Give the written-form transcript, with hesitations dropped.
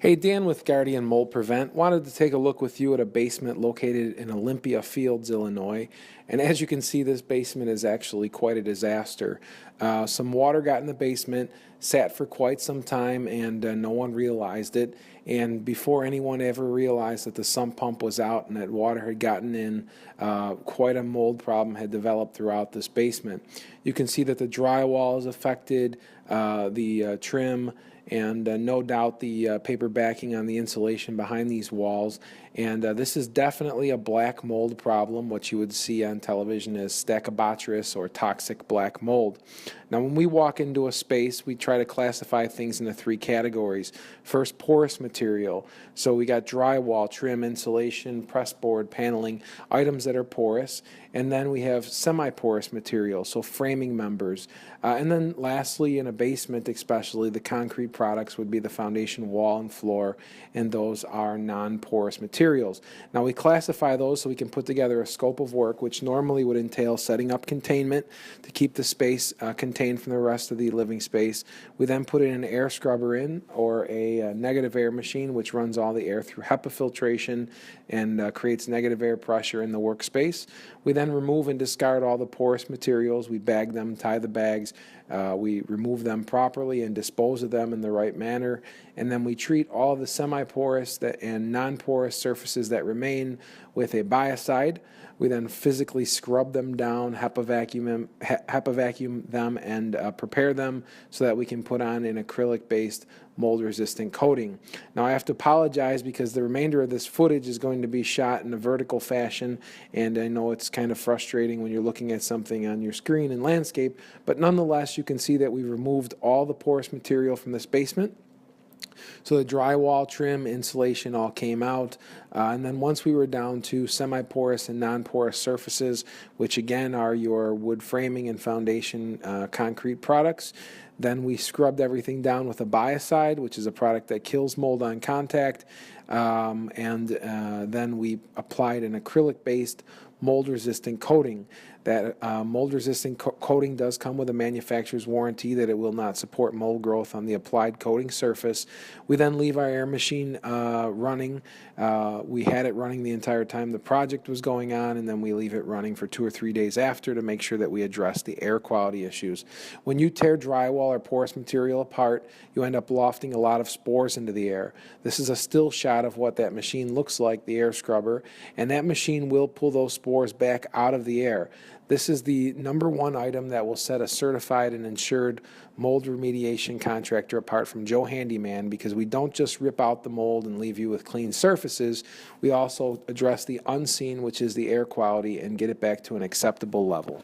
Hey, Dan with Guardian Mold Prevent. Wanted to take a look with you at a basement located in Olympia Fields, Illinois. And as you can see, this basement is actually quite a disaster. Some water got in the basement, sat for quite some time, and no one realized it. And before anyone ever realized that the sump pump was out and that water had gotten in, quite a mold problem had developed throughout this basement. You can see that the drywall is affected, the trim, and no doubt the paper backing on the insulation behind these walls. And this is definitely a black mold problem, what you would see on television as Stachybotrys or toxic black mold. Now, when we walk into a space, we try to classify things into three categories. First, porous material. So we got drywall, trim, insulation, pressboard, paneling, items that are porous. And then we have semi-porous material, so framing members. And then lastly, in a basement especially, the concrete products would be the foundation, wall, and floor, and those are non-porous materials. Now we classify those so we can put together a scope of work, which normally would entail setting up containment to keep the space contained from the rest of the living space. We then put in an air scrubber or a negative air machine, which runs all the air through HEPA filtration and creates negative air pressure in the workspace. We then remove and discard all the porous materials. We bag them, tie the bags. We remove them properly and dispose of them in the right manner. And then we treat all the semi-porous and non-porous surfaces that remain with a biocide. We then physically scrub them down, HEPA vacuum them, and prepare them so that we can put on an acrylic-based mold-resistant coating. Now I have to apologize because the remainder of this footage is going to be shot in a vertical fashion, and I know it's kind of frustrating when you're looking at something on your screen in landscape, but nonetheless you can see that we removed all the porous material from this basement. So the drywall, trim, insulation all came out, and then once we were down to semi-porous and non-porous surfaces, which again are your wood framing and foundation concrete products, then we scrubbed everything down with a biocide, which is a product that kills mold on contact, and then we applied an acrylic-based mold-resistant coating. That mold-resistant coating does come with a manufacturer's warranty that it will not support mold growth on the applied coating surface. We then leave our air machine running. We had it running the entire time the project was going on, and then we leave it running for 2 or 3 days after to make sure that we address the air quality issues. When you tear drywall or porous material apart, you end up lofting a lot of spores into the air. This is a still shot of what that machine looks like, the air scrubber, and that machine will pull those spores back out of the air. This is the #1 item that will set a certified and insured mold remediation contractor apart from Joe Handyman, because we don't just rip out the mold and leave you with clean surfaces. We also address the unseen, which is the air quality, and get it back to an acceptable level.